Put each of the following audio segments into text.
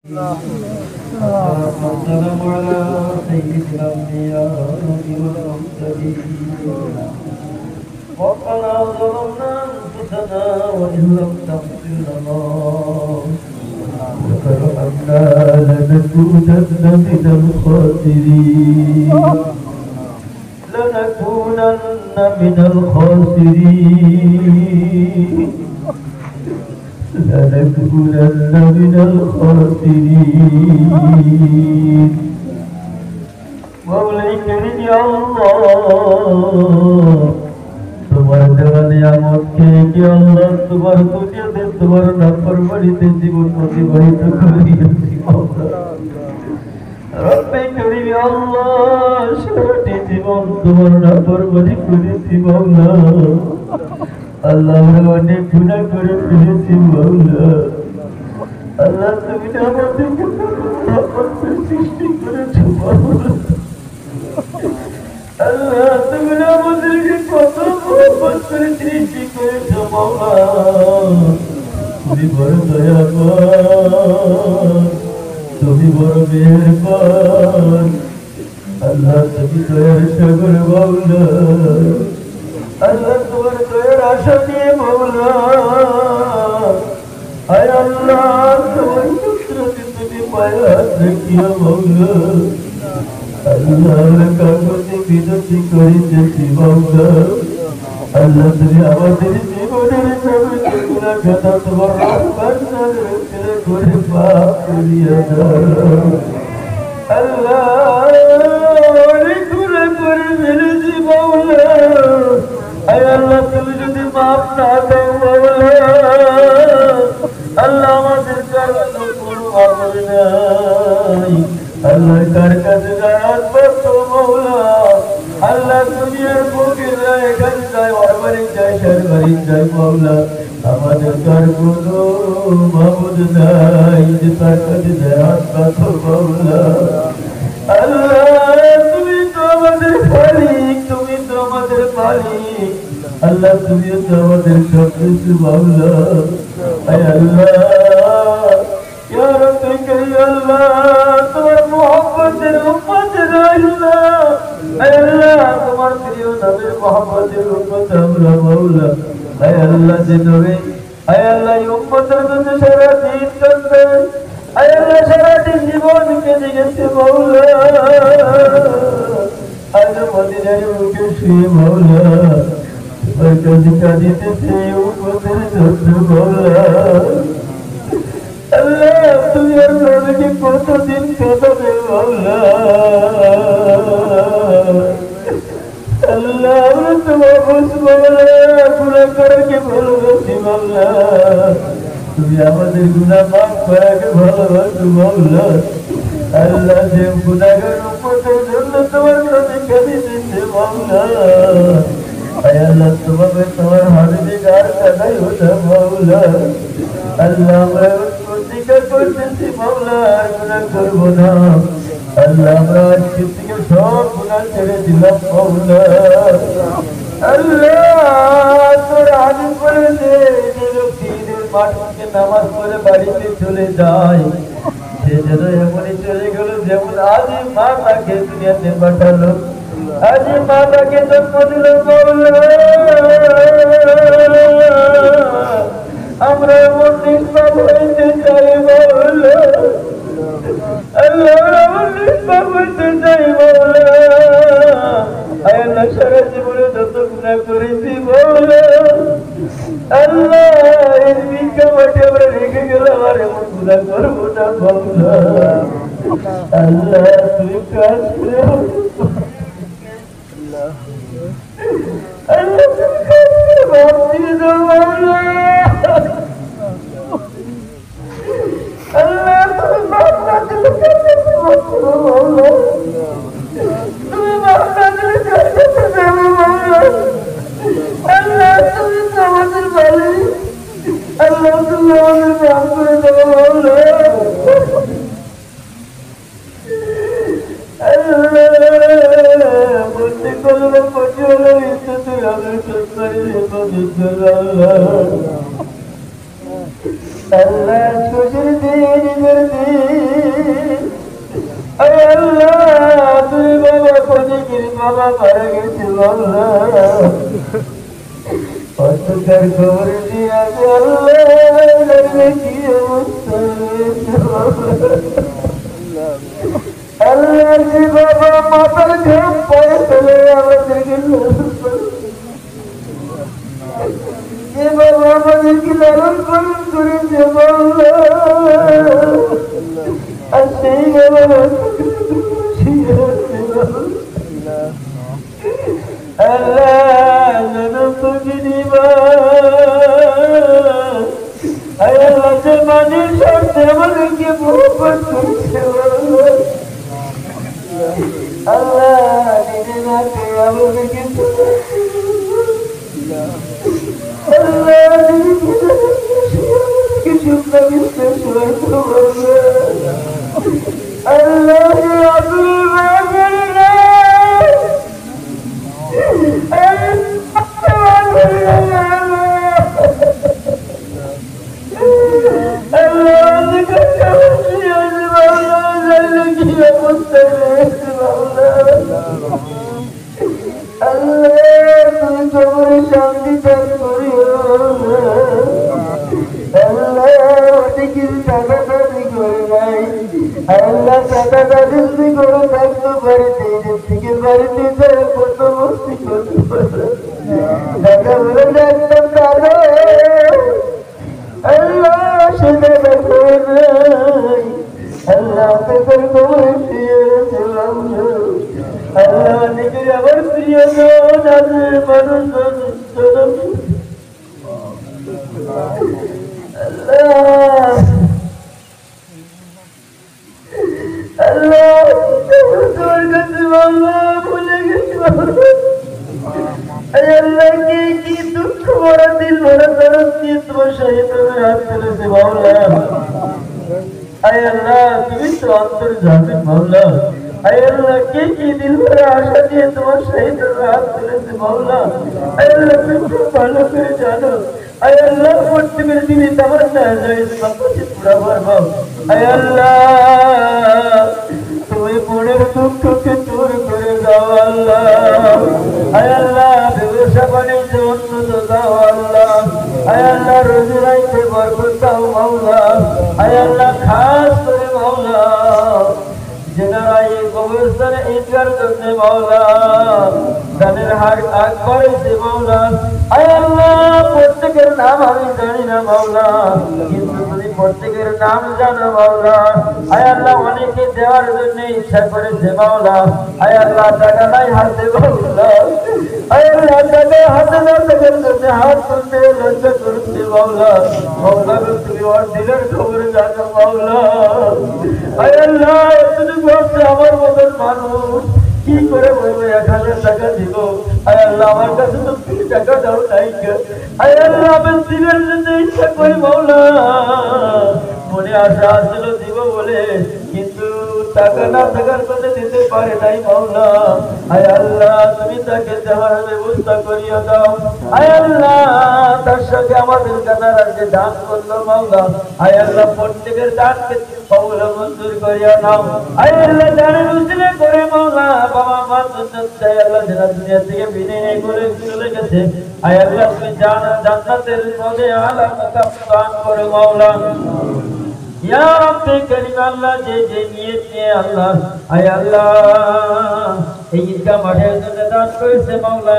والسلام على سيد الأنبياء والمرسلين ربنا ظلمنا أنفسنا وإن لم تغفر لنا وترحمنا لنكونن من الخاسرين لنكونن من الخاسرين مولاي كريم يا الله তোমার দেওয়া নিয়ামতকে কি আল্লাহ তোমার দুনিয়াতে তোমার নাফরমানিতে জীবন অতিবাহিত করিয়াছি রব্বে করিম ইয়া আল্লাহ সারাটি জীবন তোমার নাফরমানি করেছি মাওলা আল্লাহ আমরা অনেক গুনাহ করে ফেলেছি মাওলা আল্লাহ তুমি আমাদেরকে রহমতের সৃষ্টি করেছো মাওলা আল্লাহ তুমি আমাদেরকে কত রহমত করে সৃষ্টি করেছো মাওলা তুমি বড় দয়াবান তুমি বড় মেহেরবান আল্লাহ তুমি দয়ার সাগর মাওলা আল্লাহ তোমার দয়ার আশা নিয়ে মাওলা আয় আল্লাহ তোমার পুত্রকে তুমি পায়ে হাত রাখিয়া মাওলা আল্লাহ কাগজে বিনতি করিতেছি মাওলা আল্লাহ তুমি আমাদের জীবনের সবকে গুনাহ খাতা তোমার রহমত করে মাফ করিয়া দাও আল্লাহ অনেক গুনাহ করে ফেলেছি মাওলা আয় আল্লাহ তুমি যদি মাফ না দাও মাওলা আল্লাহ আমাদের কাছে কোনো আমল নাই আল্লাহ কার কাছে যাওয়ার পথ মাওলা আল্লাহ দুনিয়ার বুকে যায় এখানে যায় ওরবারে যায় সরবারে যায় মাওলা আমাদের কার কোনো মাবুদ নাই যে তার কাছে যাওয়ার পথ মাওলা আল্লাহ তুমি তো আমাদের মালিক তুমি তো আমাদের মালিক আল্লাহ তুমি তো আমাদের সব কিছু মাওলা আয় আল্লাহ ইয়া রাব্বি কারিম আল্লাহ তোমার মুহাব্বতের উম্মতের আল্লাহ আয় আল্লাহ তোমার প্রিয় নবীর মুহাব্বতের উম্মত আমরা মাওলা আয় আল্লাহ যে নবী আয় আল্লাহ এই উম্মতের জন্য সারা দিন কাঁদবে আয় আল্লাহ সারাটি জীবন কেঁদে গেছে মাওলা আজ মদিনার বুকে শুয়ে মাওলা তোমার কাছে কাঁদিতেছে উম্মতের জন্য মাওলা আল্লাহ তুমি আর নবীকে কতদিন কাঁদাবে মাওলা আল্লাহ আমরা তোমার বলছি মাওলা গুনাহ করাকে ভালোবাসি মাওলা তুমি আমাদের গুনাহ মাফ করাকে ভালোবাসো মাওলা আল্লাহ যে গুনাহগার উম্মতের জন্য তোমার কাছে কাঁদিতেছে মাওলা আয় আল্লাহ তোমাকে তোমার হাবিবে গার কাঁদাই ওঠা মাওলা আল্লাহ আমরা প্রতিজ্ঞা করতেছি মাওলা আর গুনাহ করবো না আল্লাহ আমরা আজকে থেকে সব গুনাহ ছেড়ে দিলাম মাওলা আল্লাহ তোর হাবিব বলেছে যে লোকটি ঈদের মাঠ থেকে নামাজ পড়ে বাড়িতে চলে যায় সে যেন এমনই চলে গেল যেমন আজই মা তাকে দুনিয়াতে পাঠালো আজই মা তাকে জন্ম দিল মাওলা আমরা এমন নিষ্পাপ হইতে চাই মাওলা আল্লাহ এমন নিষ্পাপ হইতে চাই মাওলা আয় আল্লাহ সারা জীবনে যত গুনাহ করেছি মাওলা আল্লাহ এই ভিক্ষা মাটি আমরা রেখে গেলাম আর এমন গুনাহ করবো না মাওলা আল্লাহ তুই কাজ করে আল্লাহ তুমি কাজ করে মাফ দিয়ে দাও মাওলা আল্লাহ তুমি মাফ না দিলে কাছে মাওলা তুমি মাফ না দিলে কাছে যাবে মাওলা আল্লাহ তুমি তো আমাদের মালিক আল্লাহ তুমি আমাদের মাফ করে দাও মাওলা আল্লাহ বলতে করলো পচি হলো ইচ্ছতে আমাদের সরকারি হেফাজত করো আল্লাহ আল্লাহ খুশির দিন আল্লাহ তুমি বাবা খনিকের বাবা মারা গেছে আল্লাহ অন্ধকার খবর দিয়ে আছে আল্লাহ কি অবস্থা আল্লাহ যে বাবা মাথার ঘাম পরে ফেলে আমাদেরকে যে বাবা আমাদেরকে লালন পালন করেছে আর সেই বাবা আল্লাহ জনম তোকে নিবা আল্লাহ যে মানের সাথে আমাদেরকে মোহব্বত করছে আল্লাহ নিজে না পেয়ে আমাদেরকে আল্লাহ কিছু আল্লাহ শান্তি দান করিও টাকা দাবি করে নাই আল্লাহ টাকা দাবি করে থাকতে বাড়িতে থেকে বাড়িতে কত মস্তি করতে পারে টাকা বলে ডাক্তার তারা আল্লাহ সেটা করে নাই আল্লাহ তাদের খবর শুয়েছিলাম আল্লাহ অনেকে আবার প্রিয় মানুষ আল্লাহ তোমার কাছে ভুলে গেছি আল্লাহ কি দুঃখ ভরা দিল ভরা দরদ দিয়ে তোমার সহিত হাত তুলেছে মাওলা আয় আল্লাহ তুমি তো অন্তর জানেন মাওলা আয় আল্লাহ কি দিল ভরা আশা দিয়ে তোমার সহিত হাত তুলেছে মাওলা আয় আল্লাহ তুমি খুব ভালো করে জানো আয় আল্লাহ প্রত্যেকের দিনে তোমার পুরা ভরবাও আয় আল্লাহ তুমি মনের দুঃখকে দূর করে দাও আল্লাহ আয় আল্লাহ ব্যবসা বাণিজ্য উন্নত দাও আল্লাহ আয় আল্লাহ রোজি রাইতে বরকত দাও মাওলা আয় আল্লাহ খাস করে মাওলা যেনারা এই কবরস্থানে ঈদগার করতে মাওলা দানের হার আগ করেছে মাওলা আয় আল্লাহ প্রত্যেকের নাম আমি জানি না মাওলা কিন্তু তুমি প্রত্যেকের নাম জানো মাওলা আয় আল্লাহ অনেকে দেওয়ার জন্য ইচ্ছা করেছে মাওলা আয় আল্লাহ টাকা নাই হাতে মাওলা আয় আল্লাহ টাকা হাতে না টাকার কাছে হাত তুলতে লজ্জা করছে মাওলা মাওলা তুমি ওর দিলের খবর জানো মাওলা আয় আল্লাহ তুমি বলছে আমার মতন মানুষ কি করে বলবে 1000 টাকা দিব আয় আল্লাহ আমার কাছে তো টাকা দাও নাই আয় আল্লাহ আমি দিনের জন্য ইচ্ছা করি মাওলা মনে আশা আসলো দিব বলে কিন্তু টাকা না থাকার কথা দিতে পারে নাই মাওলা আয় আল্লাহ তুমি তাকে দেওয়ার ব্যবস্থা করিয়া দাও আয় আল্লাহ তার সঙ্গে আমাদের কানার যে দান করলো মাওলা আয় আল্লাহ প্রত্যেকের দানকে কবুল মঞ্জুর করিয়া নাও আয় আল্লাহ জানেন উসিলে করে মাওলা বাবা মা সুন্নাত চাই আল্লাহ যারা দুনিয়া থেকে বিদায় করে চলে গেছে আয় আল্লাহ তুমি জান্নাতের মধ্যে আলা মাকাম দান করো মাওলা ইয়া রব্বে করিম আল্লাহ যে নিয়ত নিয়ে আল্লাহ আয় আল্লাহ এই ঈদগাহ মাঠের জন্য দান করেছে মাওলা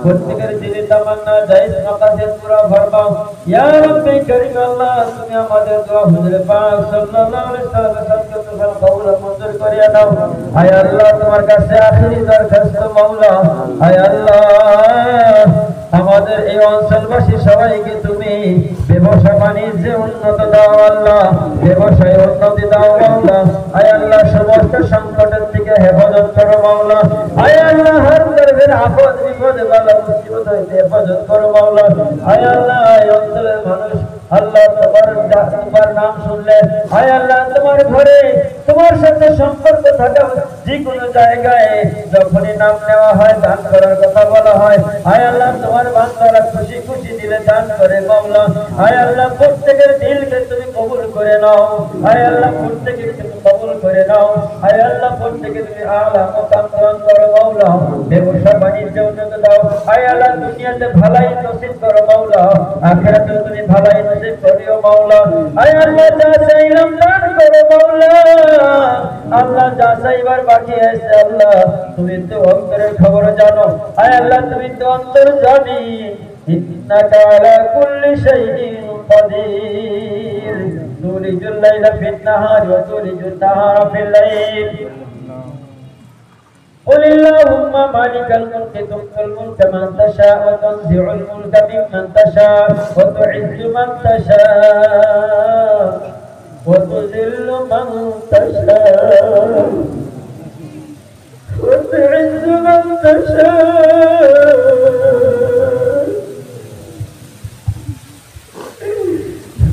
প্রত্যেকের দিলে তামান্না জায়েজ মাকাসিদ পুরা ফরমাও ইয়া রব্বে করিম আল্লাহ তুমি আমাদের দোয়া হুজুর পাক সাল্লাল্লাহু আলাইহি ওয়াসাল্লামকে তোমার কবুল মঞ্জুর করিয়া নাও আয় আল্লাহ তোমার কাছে আখিরি দরখাস্ত মাওলা আয় আল্লাহ আমাদের এই অঞ্চলবাসী সবাইকে তুমি ব্যবসা বাণিজ্যে উন্নত দাও আল্লাহ ব্যবসায় উন্নতি দাও মাওলা আয় আল্লাহ সমস্ত সংকটের থেকে হেফাজত করো মাওলা আয় আল্লাহ হর দরবের আপদ বিপদ বালা মুসিবত হইতে হেফাজত করো মাওলা আয় আল্লাহ এই অঞ্চলের মানুষ আল্লাহ তোমার নাম শুনলে আয় আল্লাহ তোমার ঘরে তোমার সাথে সম্পর্ক থাকা যে কোনো জায়গায় যখনই নাম নেওয়া হয় দান করার কথা বলা হয় আয় আল্লাহ তোমার বান্দারা খুশি খুশি দিলে দান করে মাওলা আয় আল্লাহ প্রত্যেকের দিলকে তুমি কবুল করে নাও আয় আল্লাহ প্রত্যেকের তুমি কবুল করে নাও হায় আল্লাহ প্রত্যেকে তুমি আলা মুকাম দান করো মাওলা ব্যবসা বাণিজ্য উন্নত দাও হায় আল্লাহ দুনিয়াতে ভালাই নসিব করো মাওলা আখিরাতে তুমি ভালাই নসিব করিও মাওলা হায় আল্লাহ যা চাইলাম দান করো মাওলা আল্লাহ যা চাইবার বাকি আছে আল্লাহ তুমি তো অন্তরের খবর জানো হায় আল্লাহ তুমি তো অন্তর জানি ইন্নাকা আলা কুল্লি শাইইন قدير تولج الليل في النهار وتولج النهار في الليل قل اللهم مالك الملك تؤتي الملك من تشاء وتنزع الملك ممن تشاء وتعز من تشاء وتذل من تشاء وتعز من تشاء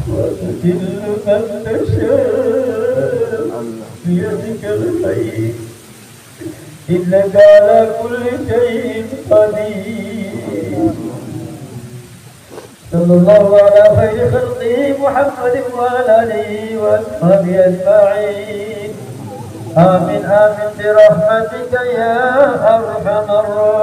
وتذل من تشاء بيدك الخير إنك على كل شيء قدير صلى الله على خير خلقه محمد وعلى آله وأصحابه أجمعين آمين آمين برحمتك يا أرحم الراحمين